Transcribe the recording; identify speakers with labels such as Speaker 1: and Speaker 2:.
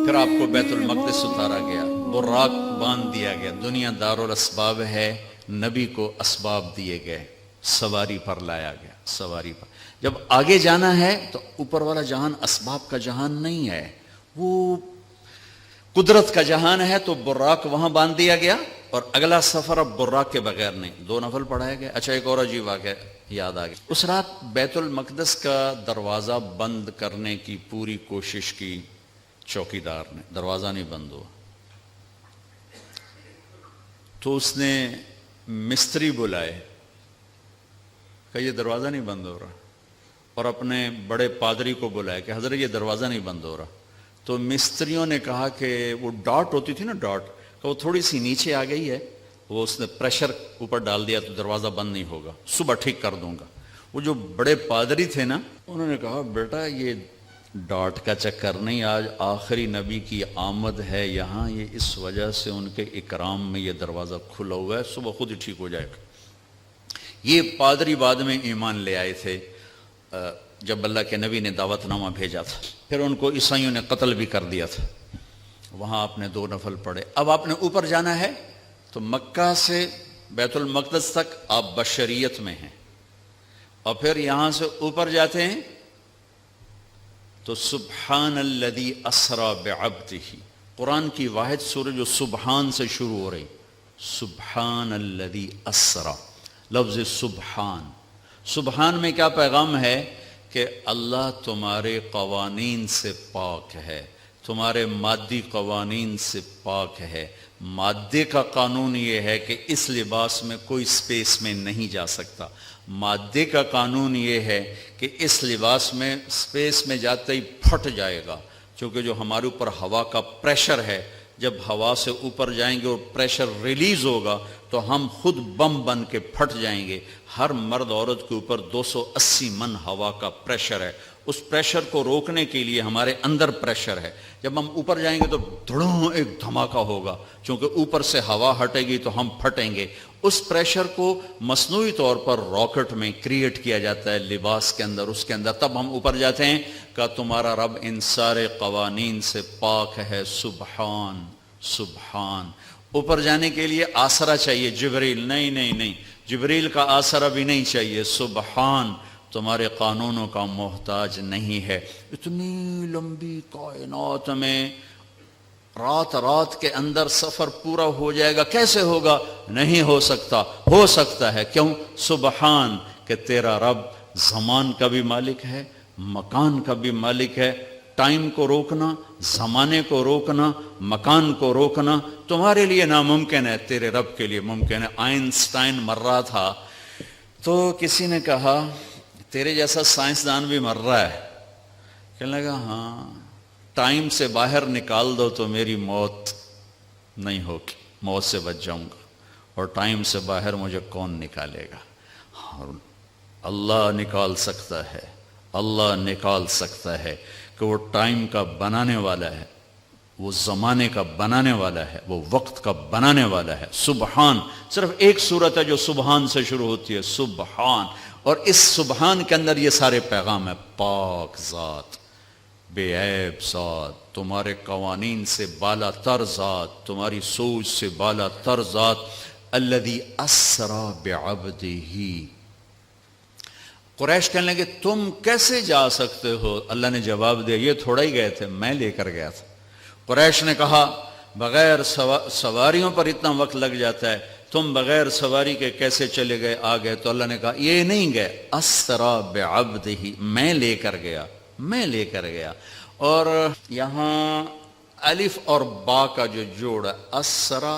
Speaker 1: پھر آپ کو بیت المقدس اتارا گیا، براق باندھ دیا گیا، دنیا دارالاسباب ہے، نبی کو اسباب دیے گئے، سواری پر لایا گیا، سواری پر۔ جب آگے جانا ہے تو اوپر والا جہان اسباب کا جہان نہیں ہے، وہ قدرت کا جہان ہے، تو براق وہاں باندھ دیا گیا، اور اگلا سفر اب براق کے بغیر نہیں، 2 نفل پڑھایا گیا۔ اچھا ایک اور عجیب واقعہ یاد آ گیا، اس رات بیت المقدس کا دروازہ بند کرنے کی پوری کوشش کی چوکیدار نے، دروازہ نہیں بند ہوا، تو اس نے مستری بلائے کہ یہ دروازہ نہیں بند ہو رہا، اور اپنے بڑے پادری کو بلایا کہ حضرت یہ دروازہ نہیں بند ہو رہا۔ تو مستریوں نے کہا کہ وہ ڈاٹ ہوتی تھی نا، ڈاٹ کہ وہ تھوڑی سی نیچے آ گئی ہے، وہ اس نے پریشر اوپر ڈال دیا تو دروازہ بند نہیں ہوگا، صبح ٹھیک کر دوں گا۔ وہ جو بڑے پادری تھے نا، انہوں نے کہا بیٹا یہ ڈاٹ کا چکر نہیں، آج آخری نبی کی آمد ہے یہاں، یہ اس وجہ سے ان کے اکرام میں یہ دروازہ کھلا ہوا ہے، صبح خود ہی ٹھیک ہو جائے گا۔ یہ پادری بعد میں ایمان لے آئے تھے جب اللہ کے نبی نے دعوت نامہ بھیجا تھا، پھر ان کو عیسائیوں نے قتل بھی کر دیا تھا۔ وہاں آپ نے 2 نفل پڑھے۔ اب آپ نے اوپر جانا ہے تو مکہ سے بیت المقدس تک آپ بشریت میں ہیں، اور پھر یہاں سے اوپر جاتے ہیں تو سبحان الذی اسری بعبدہ، قرآن کی واحد سورہ جو سبحان سے شروع ہو رہی، سبحان الذی اسری، لفظ سبحان۔ سبحان میں کیا پیغام ہے کہ اللہ تمہارے قوانین سے پاک ہے، تمہارے مادی قوانین سے پاک ہے۔ مادے کا قانون یہ ہے کہ اس لباس میں کوئی سپیس میں نہیں جا سکتا، مادے کا قانون یہ ہے کہ اس لباس میں سپیس میں جاتے ہی پھٹ جائے گا، چونکہ جو ہمارے اوپر ہوا کا پریشر ہے، جب ہوا سے اوپر جائیں گے اور پریشر ریلیز ہوگا تو ہم خود بم بن کے پھٹ جائیں گے۔ ہر مرد عورت کے اوپر 280 من ہوا کا پریشر ہے، اس پریشر کو روکنے کے لیے ہمارے اندر پریشر ہے۔ جب ہم اوپر جائیں گے تو دھڑوں ایک دھماکہ ہوگا، چونکہ اوپر سے ہوا ہٹے گی تو ہم پھٹیں گے۔ اس پریشر کو مصنوعی طور پر راکٹ میں کریٹ کیا جاتا ہے لباس کے اندر، اس کے اندر، تب ہم اوپر جاتے ہیں کہ تمہارا رب ان سارے قوانین سے پاک ہے، سبحان سبحان۔ اوپر جانے کے لیے آسرا چاہیے، جبریل نہیں، جبریل کا آسرا بھی نہیں چاہیے، سبحان تمہارے قانونوں کا محتاج نہیں ہے۔ اتنی لمبی کائنات میں رات کے اندر سفر پورا ہو جائے گا، کیسے ہوگا؟ نہیں ہو سکتا، ہو سکتا ہے، کیوں؟ سبحان کہ تیرا رب زمان کا بھی مالک ہے، مکان کا بھی مالک ہے۔ ٹائم کو روکنا، زمانے کو روکنا، مکان کو روکنا تمہارے لیے ناممکن ہے، تیرے رب کے لیے ممکن ہے۔ آئنسٹائن مر رہا تھا تو کسی نے کہا تیرے جیسا سائنسدان بھی مر رہا ہے، کہنے لگا ہاں، ٹائم سے باہر نکال دو تو میری موت نہیں ہوگی، موت سے بچ جاؤں گا، اور ٹائم سے باہر مجھے کون نکالے گا؟ اللہ نکال سکتا ہے، اللہ نکال سکتا ہے کہ وہ ٹائم کا بنانے والا ہے، وہ زمانے کا بنانے والا ہے، وہ وقت کا بنانے والا ہے۔ سبحان، صرف ایک صورت ہے جو سبحان سے شروع ہوتی ہے، سبحان، اور اس سبحان کے اندر یہ سارے پیغام ہے۔ پاک ذات، بے عیب ذات، تمہارے قوانین سے بالا تر ذات، تمہاری سوچ سے بالا تر ذات، الذی اسری بعبدہ۔ قریش کہنے لگے تم کیسے جا سکتے ہو؟ اللہ نے جواب دیا یہ تھوڑا ہی گئے تھے، میں لے کر گیا تھا۔ قریش نے کہا بغیر سواریوں پر اتنا وقت لگ جاتا ہے، تم بغیر سواری کے کیسے چلے گئے آ گئے؟ تو اللہ نے کہا یہ نہیں گئے، اسری بعبدہ، میں لے کر گیا۔ اور یہاں الف اور با کا جو جوڑ ہے، اسری